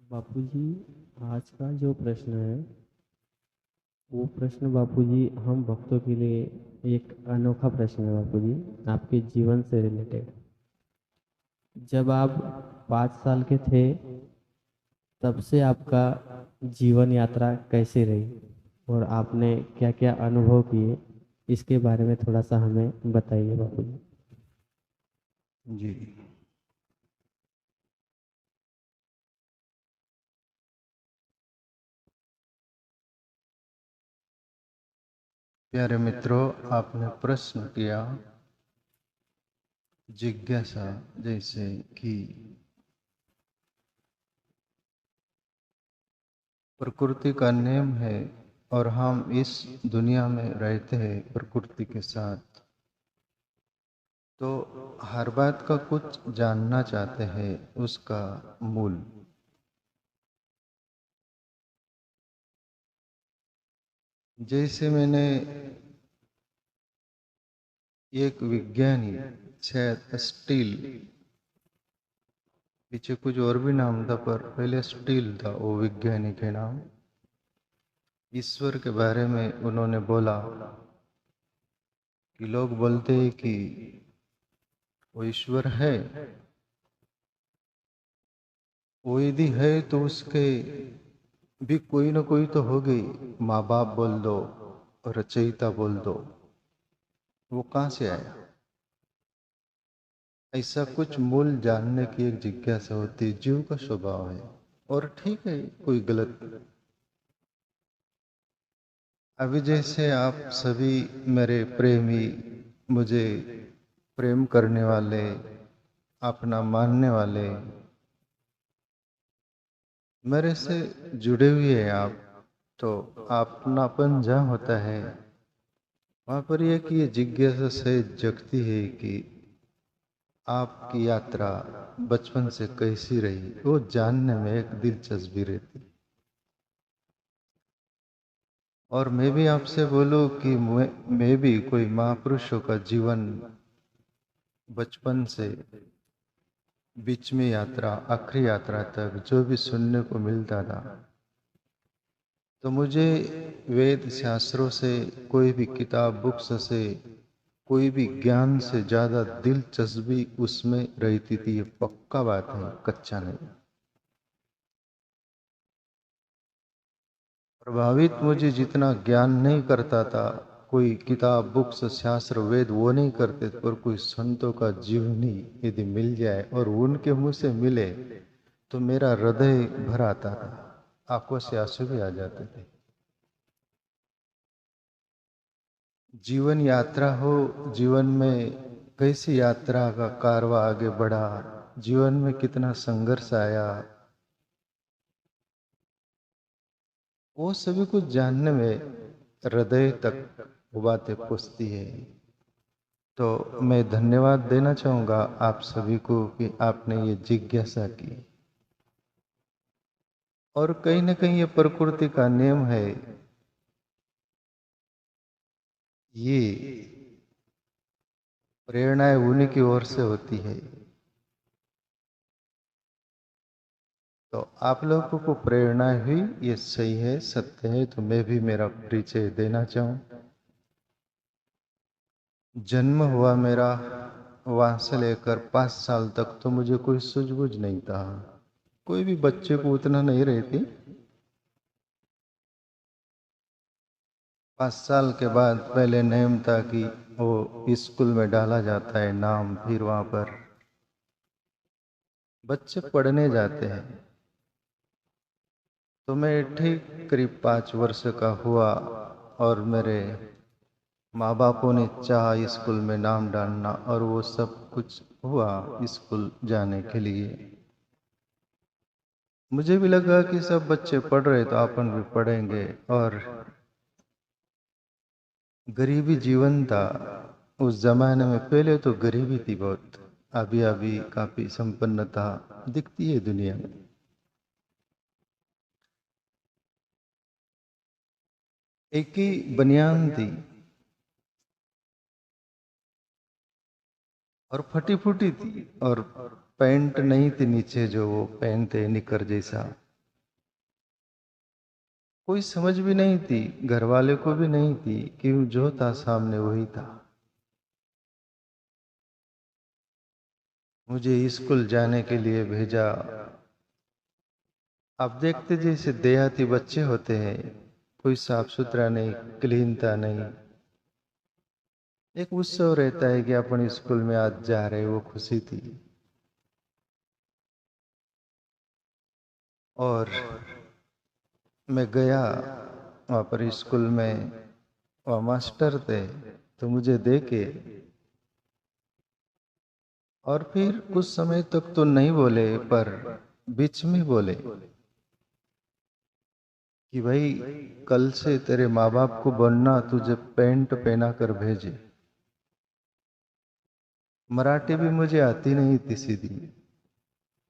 बापूजी, आज का जो प्रश्न है वो प्रश्न बापूजी हम भक्तों के लिए एक अनोखा प्रश्न है बापूजी, आपके जीवन से रिलेटेड। जब आप 5 साल के थे तब से आपका जीवन यात्रा कैसे रही और आपने क्या क्या अनुभव किए, इसके बारे में थोड़ा सा हमें बताइए बापूजी। जी। प्यारे मित्रों, आपने प्रश्न किया जिज्ञासा, जैसे कि प्रकृति का नियम है और हम इस दुनिया में रहते हैं प्रकृति के साथ, तो हर बात का कुछ जानना चाहते हैं, उसका मूल। जैसे मैंने एक विज्ञानी, शायद स्टील, पीछे कुछ और भी नाम था पर पहले स्टील था वो विज्ञानी के नाम, ईश्वर के बारे में उन्होंने बोला कि लोग बोलते हैं कि वो ईश्वर है, वो यदि है तो उसके भी कोई ना कोई तो हो गई, माँ बाप बोल दो, रचयिता बोल दो, वो कहाँ से आया? ऐसा कुछ मूल जानने की एक जिज्ञासा होती है, जीव का स्वभाव है। और ठीक है, कोई गलत। अभी जैसे आप सभी मेरे प्रेमी, मुझे प्रेम करने वाले, अपना मानने वाले, मेरे से जुड़े हुए हैं आप, तो अपनापन जहाँ होता है वहाँ पर यह कि ये जिज्ञासा से जगती है कि आपकी यात्रा बचपन से कैसी रही, वो जानने में एक दिलचस्पी रहती। और मैं भी आपसे बोलूं कि मैं भी कोई महापुरुषों का जीवन, बचपन से बीच में यात्रा, आखिरी यात्रा तक जो भी सुनने को मिलता था, तो मुझे वेद शास्त्रों से, कोई भी किताब बुक्स से, कोई भी ज्ञान से ज्यादा दिलचस्पी उसमें रहती थी। ये पक्का बात है, कच्चा नहीं। प्रभावित मुझे जितना ज्ञान नहीं करता था, कोई किताब बुक्स शास्त्र वेद वो नहीं करते थे, पर कोई संतों का जीवनी यदि मिल जाए और उनके मुंह से मिले तो मेरा हृदय भर आता था, आंखों से आंसू भी आ जाते थे। जीवन यात्रा हो, जीवन में कैसी यात्रा का कारवां आगे बढ़ा, जीवन में कितना संघर्ष आया, वो सभी कुछ जानने में हृदय तक वो बातें पहुंचती है। तो मैं धन्यवाद देना चाहूँगा आप सभी को कि आपने ये जिज्ञासा की। और कहीं ना कहीं ये प्रकृति का नियम है, ये प्रेरणाएं उन्हीं की ओर से होती है। तो आप लोगों को प्रेरणा हुई, ये सही है, सत्य है, तो मैं भी मेरा परिचय देना चाहूँ। जन्म हुआ मेरा, वहां से लेकर 5 साल तक तो मुझे कोई सूझबूझ नहीं था। कोई भी बच्चे को उतना नहीं रहती। 5 साल के बाद पहले नियम था कि वो स्कूल में डाला जाता है नाम, फिर वहां पर बच्चे पढ़ने जाते हैं। तो मैं ठीक करीब 5 वर्ष का हुआ और मेरे माँ बापों ने चाहा स्कूल में नाम डालना, और वो सब कुछ हुआ स्कूल जाने के लिए। मुझे भी लगा कि सब बच्चे पढ़ रहे तो अपन भी पढ़ेंगे, और गरीबी जीवन था उस जमाने में। पहले तो गरीबी थी बहुत, अभी अभी काफी संपन्नता दिखती है दुनिया में। एक ही बनियान थी और फटी फूटी थी, और पैंट नहीं थी नीचे जो वो पहनते निकर जैसा, कोई समझ भी नहीं थी, घर वाले को भी नहीं थी कि जो था सामने वही था। मुझे स्कूल जाने के लिए भेजा। आप देखते जैसे देहाती बच्चे होते हैं, कोई साफ सुथरा नहीं, क्लीनता नहीं। एक उत्सव रहता है कि अपन स्कूल में आज जा रहे, वो खुशी थी। और मैं गया वहाँ पर स्कूल में, वहाँ मास्टर थे तो मुझे देखे, और फिर कुछ समय तक तो नहीं बोले, पर बीच में बोले कि भाई कल से तेरे माँ बाप को बोलना तुझे पैंट पहना कर भेजे। मराठी भी मुझे आती नहीं थी सीधी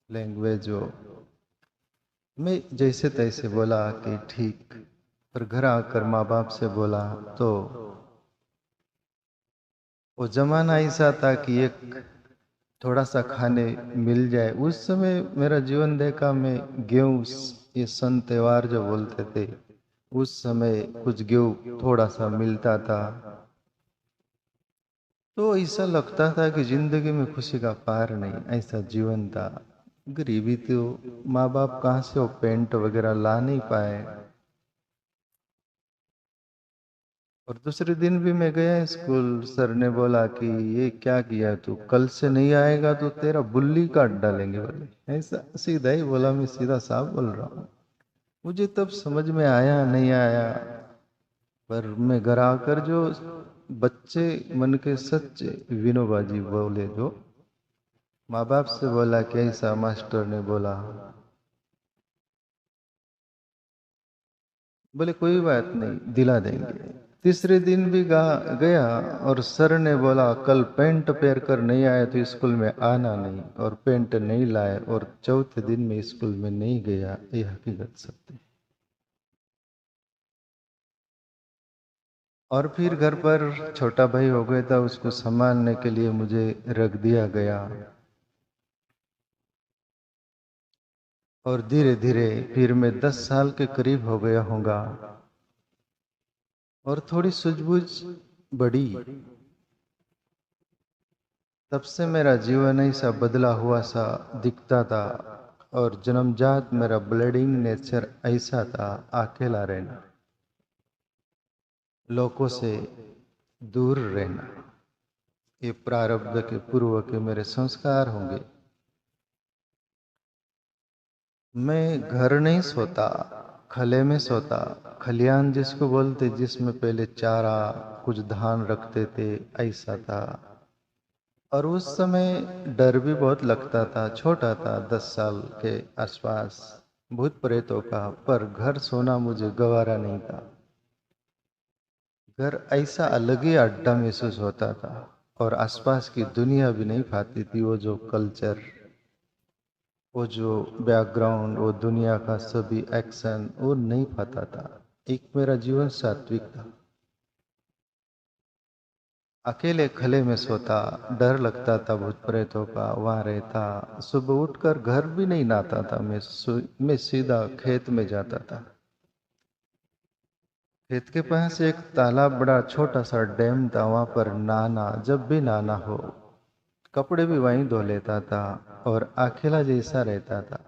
लैंग्वेज वो। मैं जैसे तैसे बोला कि ठीक, पर घर आकर माँ बाप से बोला तो वो जमाना ऐसा था कि एक थोड़ा सा खाने मिल जाए। उस समय मेरा जीवन देखा, मैं गेहूँ, ये सन त्योहार जो बोलते थे, उस समय कुछ गेहूँ थोड़ा सा मिलता था, तो ऐसा लगता था कि जिंदगी में खुशी का पार नहीं, ऐसा जीवन था। गरीबी तो, माँ बाप कहाँ से वो पेंट वगैरह ला नहीं पाए। और दूसरे दिन भी मैं गया स्कूल, सर ने बोला कि ये क्या किया तू, कल से नहीं आएगा तो तेरा बुल्ली काट डालेंगे बोले। ऐसा सीधा ही बोला, मैं सीधा साफ बोल रहा हूँ। मुझे तब समझ में आया नहीं आया, पर मैं घर आकर जो बच्चे मन के सच्चे विनोबा जी बोले, जो माँ बाप से बोला कि ऐसा मास्टर ने बोला, बोले कोई बात नहीं दिला देंगे। तीसरे दिन भी गया और सर ने बोला कल पेंट पहन कर नहीं आए तो स्कूल में आना नहीं, और पेंट नहीं लाए और चौथे दिन में स्कूल में नहीं गया। ये हकीकत सत्य है। और फिर घर पर छोटा भाई हो गया था, उसको संभालने के लिए मुझे रख दिया गया। और धीरे धीरे फिर मैं 10 साल के करीब हो गया होगा, और थोड़ी सूझबूझ बढ़ी। तब से मेरा जीवन ऐसा बदला हुआ सा दिखता था, और जन्मजात मेरा ब्लीडिंग नेचर ऐसा था, अकेला रहना, लोगों से दूर रहना। ये प्रारब्ध के पूर्व के मेरे संस्कार होंगे। मैं घर नहीं सोता, खले में सोता। खलियान जिसको बोलते, जिसमें पहले चारा कुछ धान रखते थे, ऐसा था। और उस समय डर भी बहुत लगता था, छोटा था 10 साल के आसपास, भूत प्रेतों का। पर घर सोना मुझे गवारा नहीं था। घर ऐसा अलग ही अड्डा महसूस होता था, और आसपास की दुनिया भी नहीं पाती थी। वो जो कल्चर, वो जो बैकग्राउंड, वो दुनिया का सभी एक्शन, वो नहीं पाता था। एक मेरा जीवन सात्विक था। अकेले खले में सोता, डर लगता था भूत प्रेतों का, वहां रहता। सुबह उठकर घर भी नहीं नहाता था मैं सीधा खेत में जाता था। खेत के पास एक तालाब, बड़ा छोटा सा डैम था, वहां पर नहाना, जब भी नहाना हो कपड़े भी वहीं धो लेता था, और अकेला जैसा रहता था।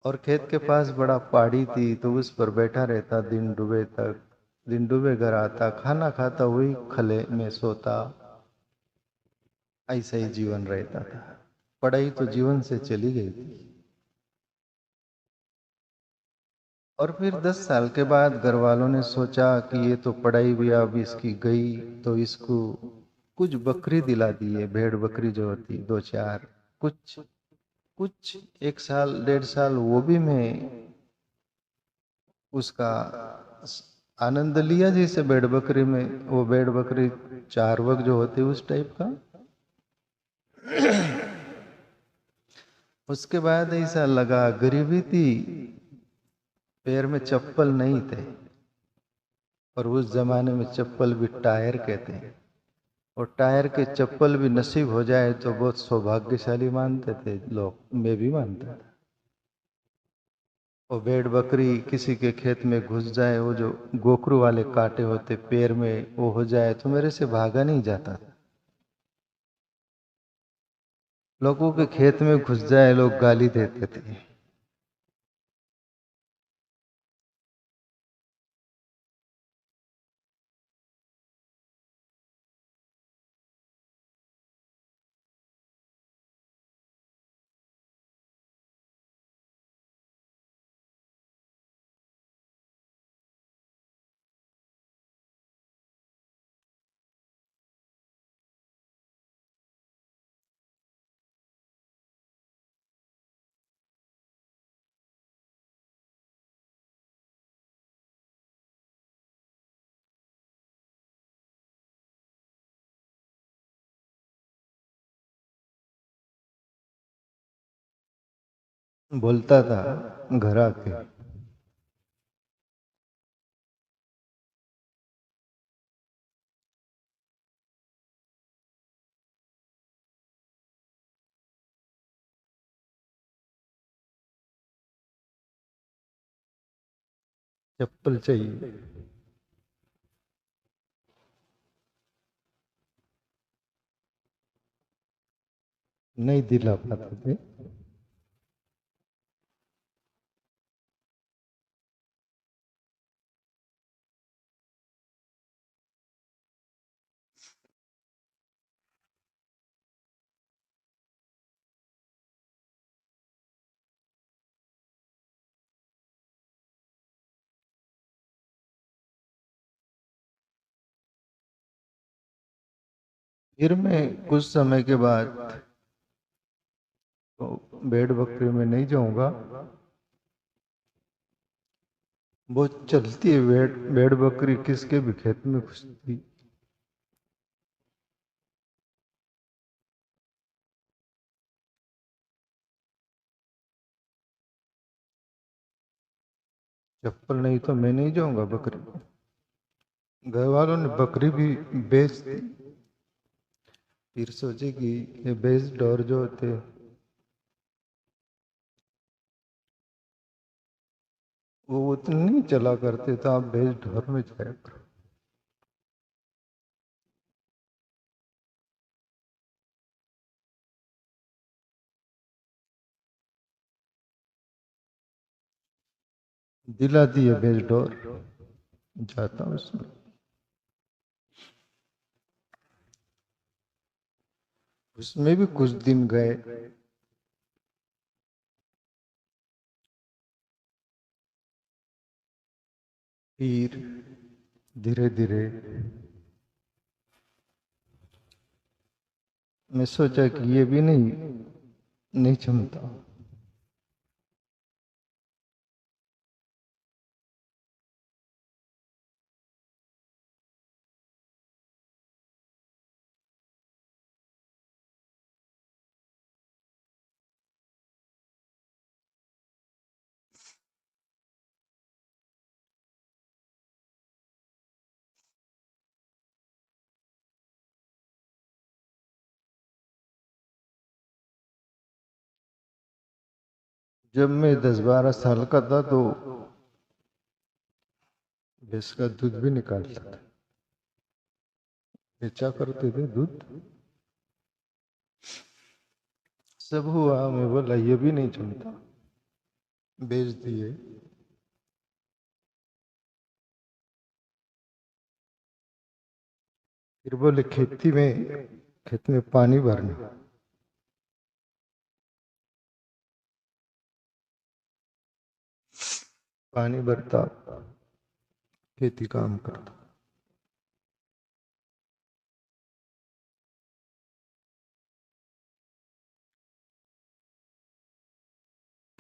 और खेत के पास बड़ा पहाड़ी थी, तो उस पर बैठा रहता दिन डूबे तक। दिन डूबे घर आता, खाना खाता, वही खले में सोता। ऐसा ही जीवन रहता था। पढ़ाई तो जीवन से चली गई थी। और फिर 10 साल के बाद घर वालों ने सोचा कि ये तो पढ़ाई भी अब इसकी गई, तो इसको कुछ बकरी दिला दी है, भेड़ बकरी जो होती, दो चार, कुछ कुछ 1 साल 1.5 साल वो भी मैं उसका आनंद लिया, जैसे भेड़ बकरी में, वो भेड़ बकरी चारवक जो होते उस टाइप का। उसके बाद ऐसा लगा, गरीबी थी, पैर में चप्पल नहीं थे, और उस जमाने में चप्पल भी टायर कहते हैं। और टायर के चप्पल भी नसीब हो जाए तो बहुत सौभाग्यशाली मानते थे लोग, मैं भी मानता था। और भेड़ बकरी किसी के खेत में घुस जाए, वो जो गोखरू वाले कांटे होते पैर में, वो हो जाए तो मेरे से भागा नहीं जाता। लोगों के खेत में घुस जाए, लोग गाली देते थे। बोलता था घर आके, चप्पल चाहिए। नहीं दिला पाते थे। फिर मैं कुछ समय के बाद तो भेड़ बकरी में नहीं जाऊंगा। वो चलती है भेड़, भेड़ बकरी किसके भी खेत में घुसती। चप्पल नहीं तो मैं नहीं जाऊंगा बकरी। घर वालों ने बकरी भी बेच दी। फिर सोचे कि ये बेच डोर जो होते, वो उतने नहीं चला करते, तो आप बेच ढोर में जाया करो। दिला दिए बेच डोर, जाता हूँ उसमें। उसमें भी कुछ दिन गए। फिर धीरे धीरे मैं सोचा कि ये भी नहीं क्षमता। जब मैं 10-12 साल का था तो भैंस का दूध भी निकालता था, बेचा करते थे दूध। सब हुआ, मैं बोला ये भी नहीं जमता, बेच दिए। फिर बोले खेत में पानी भरना। पानी भरता, खेती काम करता।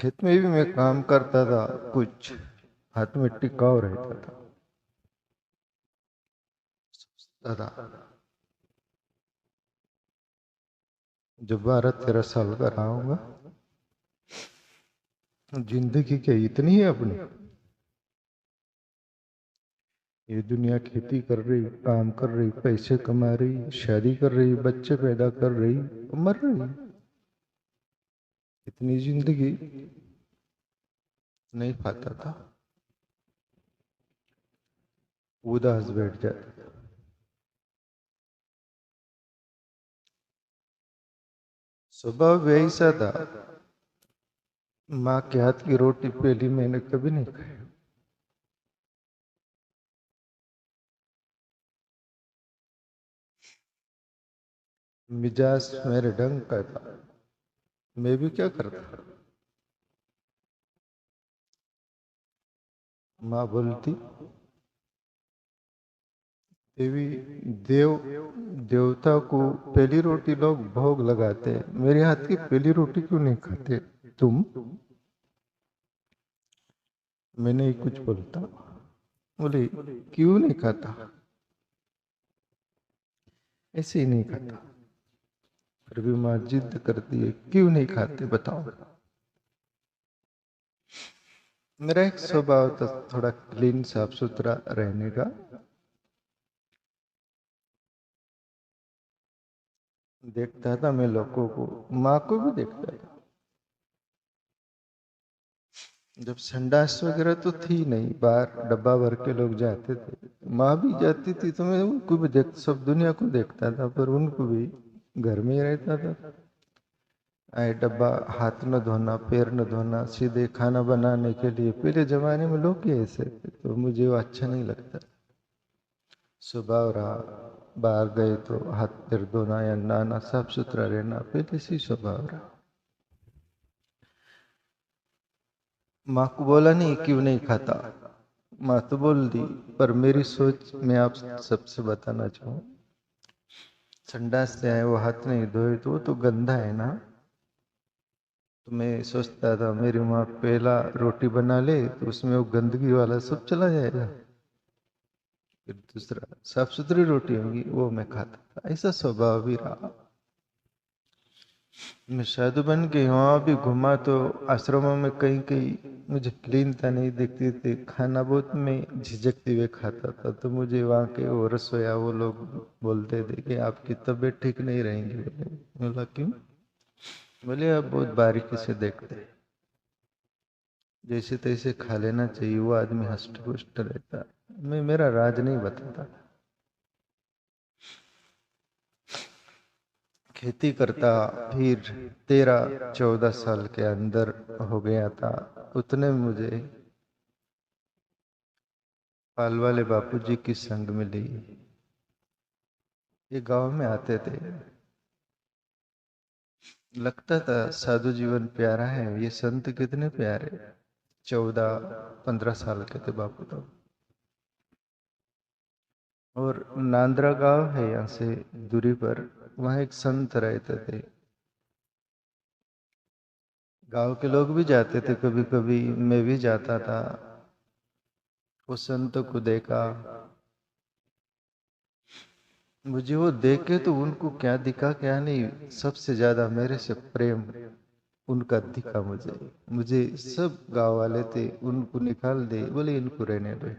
खेत में भी मैं काम करता था, कुछ हाथ में टिकाव रहता था। दादा जब 12-13 साल का रहा होगा, जिंदगी क्या इतनी है अपनी। ये दुनिया खेती कर रही, काम कर रही, पैसे कमा रही, शादी कर रही, बच्चे पैदा कर रही, मर रही। इतनी जिंदगी नहीं खाता था, उदास बैठ जाता था। स्वभाव भी ऐसा था, माँ के हाथ की रोटी पहली मैंने कभी नहीं खाई। मिजाज मेरे ढंग का था, मैं भी क्या करता। माँ बोलती, देवी देव देवता को पहली रोटी लोग भोग लगाते हैं, मेरे हाथ की पहली रोटी क्यों नहीं खाते तुम? मैं नहीं कुछ बोलता। बोले क्यों नहीं खाता? ऐसे ही नहीं खाता। फिर भी माँ जिद करती है, क्यों नहीं खाते बताओ। मेरा एक स्वभाव था थोड़ा क्लीन साफ सुथरा रहने का। देखता था मैं लोगों को, माँ को भी देखता था। जब संडास वगैरह तो थी नहीं, बाहर डब्बा भर के लोग जाते थे, माँ भी जाती थी तो मैं उनको भी देख, सब दुनिया को देखता था, पर उनको भी घर में ही रहता था। आए डब्बा, हाथ न धोना, पैर न धोना, सीधे खाना बनाने के लिए। पहले जमाने में लोग ही ऐसे थे, तो मुझे वो अच्छा नहीं लगता। स्वभाव रहा, बाहर गए तो हाथ पैर धोना या नहाना, साफ सुथरा रहना पहले से ही स्वभाव रहा। माँ को बोला नहीं क्यों नहीं खाता, माँ तो बोल दी, पर मेरी सोच मैं आप सबसे बताना चाहूँ, संडास से आए वो हाथ नहीं धोए तो वो तो गंदा है ना। तो मैं सोचता था मेरी माँ पहला रोटी बना ले तो उसमें वो गंदगी वाला सब चला जाएगा, फिर दूसरा साफ सुथरी रोटी होगी वो मैं खाता था। ऐसा स्वभाव भी रहा। मैं साधु बन के वहाँ भी घुमा तो आश्रमों में कहीं कहीं मुझे क्लीनता नहीं दिखती थी, खाना बहुत मैं झिझकते हुए खाता था। तो मुझे वहाँ के वो रसोया वो लोग बोलते थे कि आपकी तबीयत ठीक नहीं रहेंगी। बोला क्यों? बोले आप बहुत बारीकी से देखते हैं, जैसे तैसे खा लेना चाहिए, वो आदमी हष्ट पुष्ट रहता। मैं मेरा राज नहीं बताता। खेती करता, फिर 13-14 साल के अंदर हो गया था। उतने में मुझे पाल वाले बापूजी की संग मिली। ये गांव में आते थे, लगता था साधु जीवन प्यारा है, ये संत कितने प्यारे। 14-15 साल के थे बापू तो। और नांद्रा गांव है यहाँ से दूरी पर, वहाँ एक संत रहते थे। गांव के लोग भी जाते थे, कभी कभी मैं भी जाता था। उस संत को देखा, मुझे वो देखे तो उनको क्या दिखा क्या नहीं, सबसे ज्यादा मेरे से प्रेम उनका दिखा मुझे। मुझे सब गांव वाले थे उनको निकाल दे, बोले इनको रहने दो।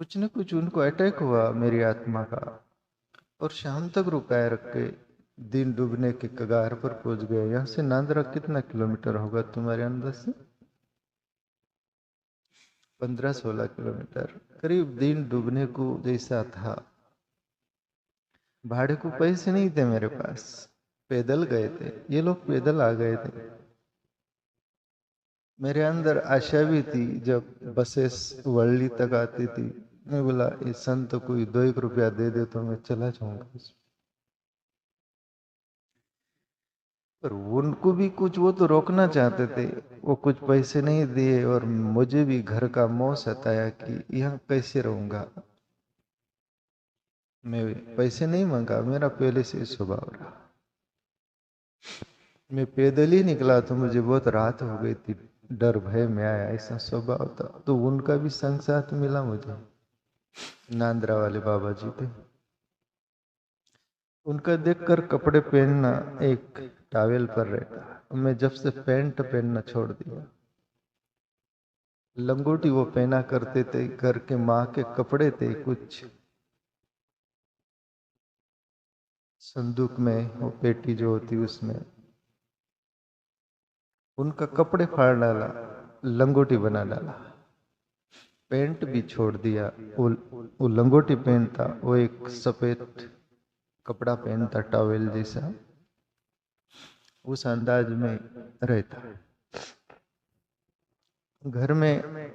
कुछ न कुछ उनको अटैक हुआ मेरी आत्मा का, और शाम तक रुकाए रख के दिन डूबने के कगार पर पहुंच गए। यहाँ से नांदरा कितना किलोमीटर होगा तुम्हारे अंदर से? 15-16 किलोमीटर करीब। दिन डूबने को जैसा था। भाड़े को पैसे नहीं थे मेरे पास, पैदल गए थे, ये लोग पैदल आ गए थे। मेरे अंदर आशा भी थी, जब बसेस वर्ली तक आती थी मैं बोला इस संत कोई 2-1 रुपया दे दे तो मैं चला जाऊंगा। पर उनको भी कुछ, वो तो रोकना चाहते थे, वो कुछ पैसे नहीं दिए, और मुझे भी घर का मोह सताया कि यहाँ कैसे रहूंगा। मैं पैसे नहीं मांगा, मेरा पहले से ही स्वभाव रहा। मैं पैदल ही निकला तो मुझे बहुत राहत हो गई थी, डर भय में आया, ऐसा स्वभाव था। तो उनका भी संग साथ मिला मुझे। नांद्रा वाले बाबा जी थे, उनका देखकर कपड़े पहनना एक टावेल पर रहता। मैं जब से पैंट पहनना छोड़ दिया, लंगोटी वो पहना करते थे, घर के माँ के कपड़े थे कुछ संदूक में, वो पेटी जो होती उसमें उनका कपड़े फाड़ डाला, लंगोटी बना डाला, पैंट भी छोड़ दिया। वो लंगोटी पैंट था, वो एक सफेद कपड़ा पहनता टॉवेल जैसा, उस अंदाज में रहता। घर में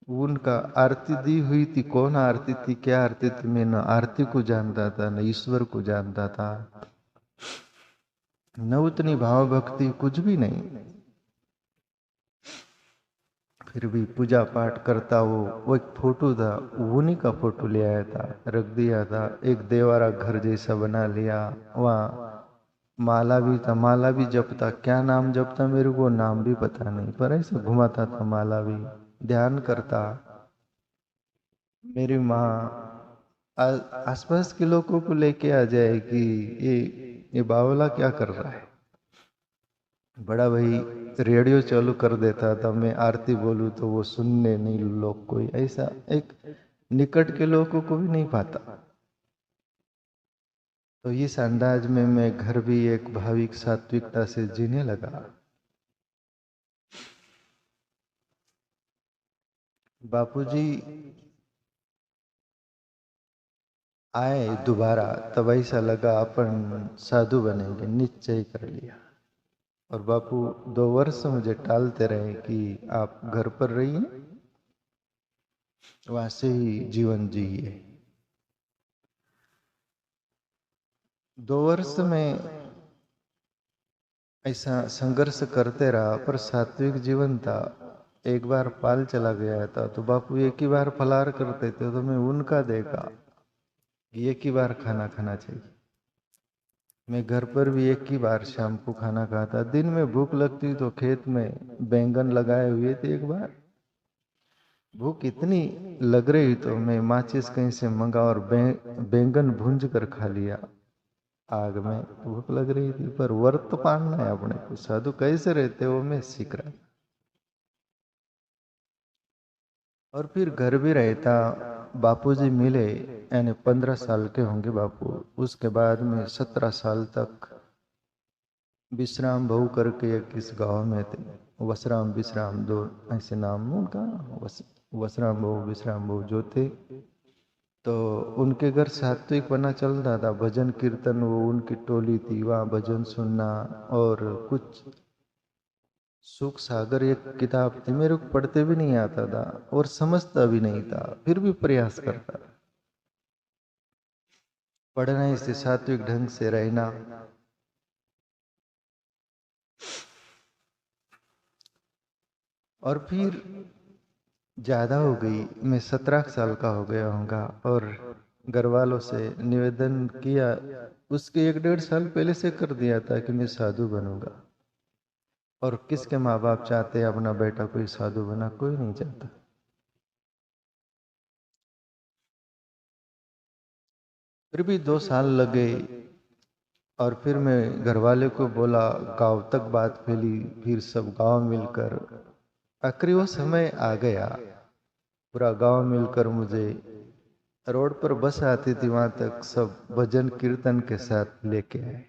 उनका आरती दी हुई थी, कौन आरती थी, क्या आरती थी, मैं न आरती को जानता था न ईश्वर को जानता था, न उतनी भाव भक्ति, कुछ भी नहीं। फिर भी पूजा पाठ करता। वो एक फोटो था, उन्हीं का फोटो ले आया था, रख दिया था, एक देवारा घर जैसा बना लिया। वहाँ माला भी था, माला भी जपता, क्या नाम जपता मेरे को नाम भी पता नहीं, पर ऐसे घुमाता था, माला भी ध्यान करता। मेरी माँ आसपास के लोगों को लेके आ जाए कि ये बावला क्या कर रहा है। बड़ा भाई रेडियो चालू कर देता था, मैं आरती बोलूं तो वो सुनने नहीं लोग, कोई ऐसा एक निकट के लोगों को भी नहीं पाता। तो इस अंदाज में मैं घर भी एक भाविक सात्विकता से जीने लगा। बापूजी आए दोबारा, तब ऐसा लगा अपन साधु बनेंगे, निश्चय कर लिया। और बापू 2 वर्ष मुझे टालते रहे कि आप घर पर रहिए, वहां से ही जीवन जिए। 2 वर्ष में ऐसा संघर्ष करते रहा, पर सात्विक जीवन था। एक बार पाल चला गया था, तो बापू एक ही बार फलार करते थे, तो मैं उनका देखा कि एक ही बार खाना खाना चाहिए। मैं घर पर भी एक ही बार शाम को खाना खाता। दिन में भूख लगती तो खेत में बैंगन लगाए हुए थे, एक बार भूख इतनी लग रही तो मैं माचिस कहीं से मंगा और बैंगन भूंज कर खा लिया। आग में भूख लग रही थी, पर व्रत तो पालना है अपने को, साधु कैसे रहते हो मैं सीख रहा। और फिर घर भी रहता। बापूजी मिले, यानी 15 साल के होंगे बापू। उसके बाद में 17 साल तक विश्राम बहु करके एक इस गांव में थे, वसराम विश्राम दो ऐसे नाम उनका, वसराम बहु विश्राम बहु जो थे। तो उनके घर सात्विक पना चलता था, भजन कीर्तन, वो उनकी टोली थी, वहाँ भजन सुनना। और कुछ सुख सागर एक किताब थी, मेरे को पढ़ते भी नहीं आता था और समझता भी नहीं था, फिर भी प्रयास करता था। पढ़ना से सात्विक ढंग से रहना। और फिर ज्यादा हो गई, मैं 17 साल का हो गया होऊंगा, और घर वालों से निवेदन किया, उसके 1-1.5 साल पहले से कर दिया था कि मैं साधु बनूंगा। और किसके माँ बाप चाहते हैं अपना बेटा कोई साधु बना, कोई नहीं चाहता। फिर भी 2 साल लगे। और फिर मैं घर वाले को बोला, गांव तक बात फैली, फिर सब गांव मिलकर, आखिरी वो समय आ गया, पूरा गांव मिलकर मुझे रोड पर बस आती थी, वहां तक सब भजन कीर्तन के साथ लेके आए।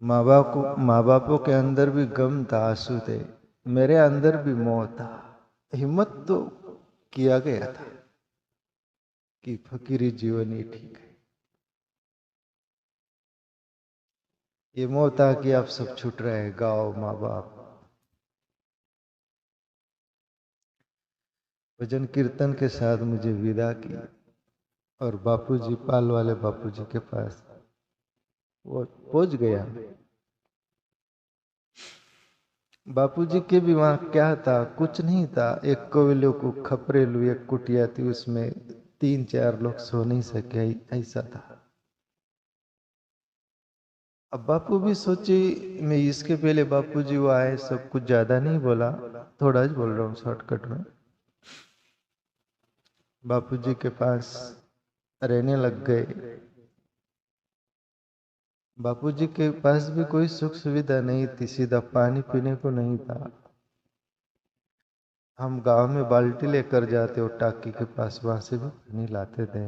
माँ बापों के अंदर भी गम था, आंसू थे, मेरे अंदर भी मोह था। हिम्मत तो किया गया था कि फकीरी जीवन ही ठीक है। ये मोह था कि आप सब छूट रहे, गाँव, माँ बाप। भजन कीर्तन के साथ मुझे विदा की, और बापूजी, पाल वाले बापूजी के पास वो पहुंच गया। बापूजी के भी वहां क्या था, कुछ नहीं था, एक कोविलों को खपरेलू एक कुटिया थी, उसमें 3-4 लोग सो नहीं सके, ऐसा था। अब बापू भी सोचे, मैं इसके पहले बापूजी वो आए, सब कुछ ज्यादा नहीं बोला, थोड़ा ही बोल रहा हूँ शॉर्टकट में। बापूजी के पास रहने लग गए। बापूजी के पास भी कोई सुख सुविधा नहीं थी, सीधा पानी पीने को नहीं था। हम गांव में बाल्टी लेकर जाते और टाकी के पास, वहां से भी पानी लाते थे।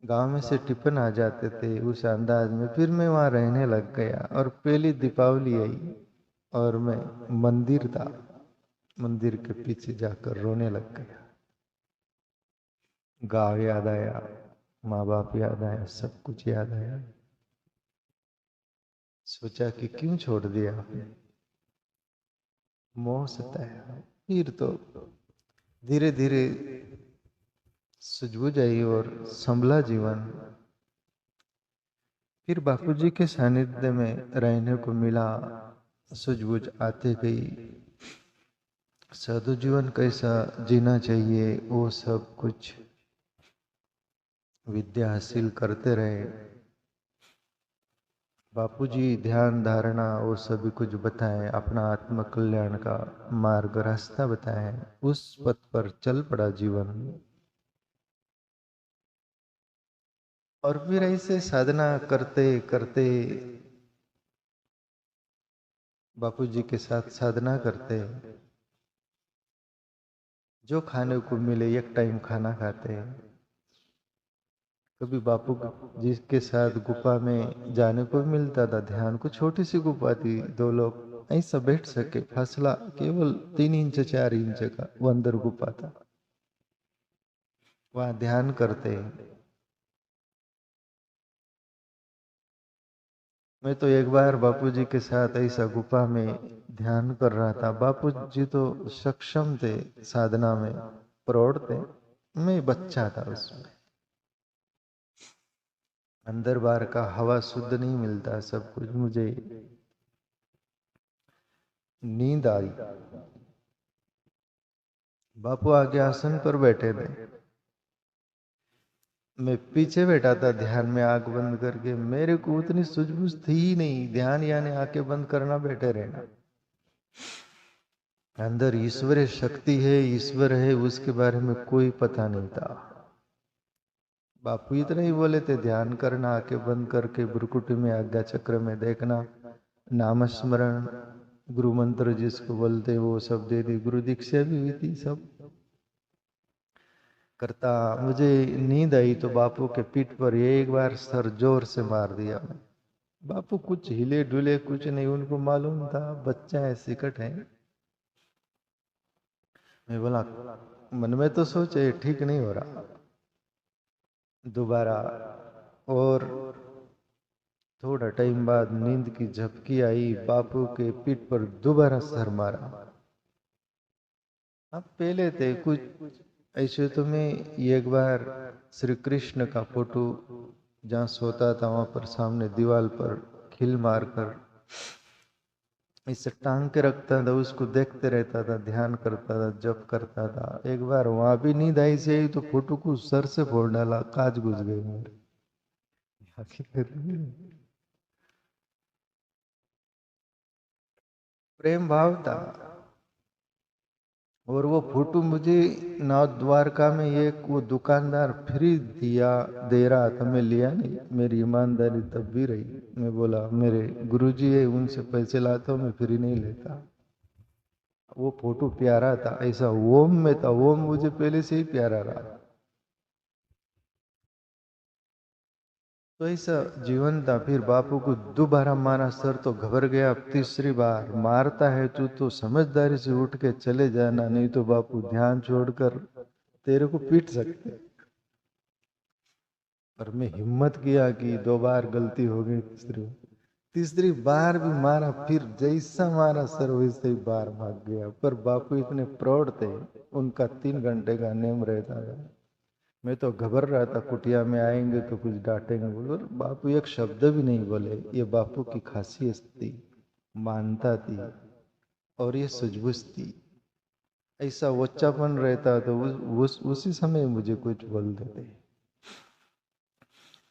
गांव में से टिफिन आ जाते थे उस अंदाज में। फिर मैं वहां रहने लग गया और पहली दीपावली आई और मैं मंदिर था, मंदिर के पीछे जाकर रोने लग गया। गांव याद आया, माँ बाप याद आया, सब कुछ याद आया। सोचा कि क्यों छोड़ दिया आपने, मोह सताया। फिर तो धीरे धीरे सूझबूझ आई और संभला जीवन। फिर बापूजी के सानिध्य में रहने को मिला, सूझबूझ आते गई। साधु जीवन कैसा जीना चाहिए वो सब कुछ विद्या हासिल करते रहे। बापूजी ध्यान धारणा वो सभी कुछ बताएं, अपना आत्म कल्याण का मार्ग रास्ता बताएं, उस पथ पर चल पड़ा जीवन। और फिर ऐसे साधना करते करते, बापूजी के साथ साधना करते, जो खाने को मिले एक टाइम खाना खाते। कभी बापू जी के साथ गुफा में जाने को भी मिलता था, ध्यान को। छोटी सी गुफा थी, दो लोग ऐसा बैठ सके, फासला केवल 3 इंच 4 इंच का वो अंदर गुफा था, वहां ध्यान करते। मैं तो एक बार बापूजी के साथ ऐसा गुफा में ध्यान कर रहा था। बापूजी तो सक्षम थे साधना में, प्रौढ़ थे, मैं बच्चा था उसमें। अंदर बाहर का हवा शुद्ध नहीं मिलता, सब कुछ। मुझे नींद आई। बापू आगे आसन पर बैठे थे, मैं पीछे बैठा था ध्यान में, आंख बंद करके। मेरे को उतनी सूझबूझ थी ही नहीं, ध्यान यानी आंखें बंद करना, बैठे रहना। अंदर ईश्वरीय शक्ति है, ईश्वर है, उसके बारे में कोई पता नहीं था। बापू इतना ही बोले थे, ध्यान करना, आंखें बंद करके भ्रुकुटी में आज्ञा चक्र में देखना, नाम स्मरण, गुरु मंत्र जिसको बोलते वो सब दे दी, गुरु दीक्षा भी हुई थी, सब करता। मुझे नींद आई तो बापू के पीठ पर एक बार सर जोर से मार दिया मैं। बापू कुछ हिले डुले कुछ नहीं, उनको मालूम था बच्चा है, सिकट है। मैं बोला, मन में तो सोचे ठीक नहीं हो रहा। दोबारा, और थोड़ा टाइम बाद नींद की झपकी आई, बापू के पीठ पर दोबारा सर मारा। अब पहले थे कुछ ऐसे तो मैं एक बार श्री कृष्ण का फोटो जहाँ सोता था वहां पर सामने दीवार पर खिल मारकर इसे टांग के रखता था, उसको देखते रहता था, ध्यान करता था, जप करता था। एक बार वहां भी नींद आई से आई तो फोटो को सर से फोड़ डाला, कांच घुस गई मेरे। प्रेम भाव था। और वो फोटो मुझे नौ द्वारका में एक वो दुकानदार फ्री दिया, दे रहा था, मैं लिया नहीं। मेरी ईमानदारी तब भी रही। मैं बोला मेरे गुरुजी है, उनसे पैसे लाता हूँ, मैं फ्री नहीं लेता। वो फोटो प्यारा था, ऐसा ओम में था, ओम मुझे पहले से ही प्यारा रहा। तो ऐसा जीवन था। फिर बापू को दोबारा मारा सर तो घबर गया। अब तीसरी बार मारता है तू तो समझदारी से उठ के चले जाना, नहीं तो बापू ध्यान छोड़कर तेरे को पीट सकते। पर मैं हिम्मत किया कि 2 बार गलती हो गई, तीसरी बार भी मारा। फिर जैसा मारा सर वैसे ही बार भाग गया। पर बापू इतने प्रौढ़ थे, उनका 3 घंटे का नेम रहता था। मैं तो घबर रहा था, कुटिया में आएंगे तो कुछ डांटेंगे बोलो। बापू एक शब्द भी नहीं बोले। ये बापू की खासियत थी, मानता थी, और ये सूझबूझ थी। ऐसा वच्चापन रहता तो उसी समय मुझे कुछ बोल देते।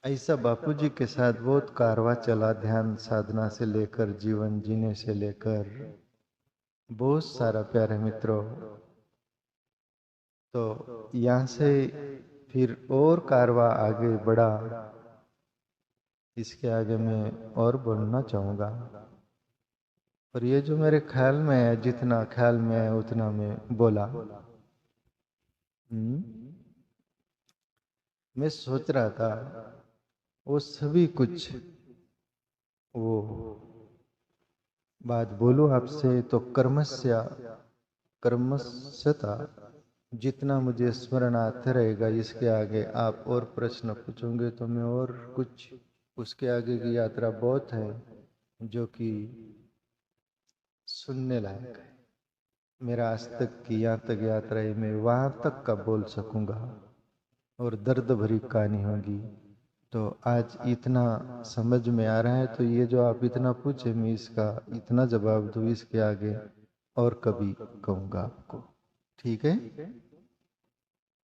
ऐसा बापूजी के साथ बहुत कारवा चला, ध्यान साधना से लेकर जीवन जीने से लेकर बहुत सारा। प्यारे मित्रों, तो यहाँ से फिर और कारवा आगे बढ़ा। इसके आगे मैं और बोलना चाहूँगा। पर ये जो मेरे ख्याल में है, जितना ख्याल में है उतना मैं बोला। मैं सोच रहा था वो सभी कुछ वो बात बोलूं आपसे तो कर्मस्यता जितना मुझे स्मरण आता रहेगा, इसके आगे आप और प्रश्न पूछोगे तो मैं और कुछ, उसके आगे की यात्रा बहुत है जो कि सुनने लायक है। मेरा आज तक की यहाँ तक यात्रा है, मैं वहां तक का बोल सकूंगा और दर्द भरी कहानी होगी। तो आज इतना समझ में आ रहा है, तो ये जो आप इतना पूछे मैं इसका इतना जवाब दूँ, इसके आगे और कभी कहूँगा आपको। ठीक है?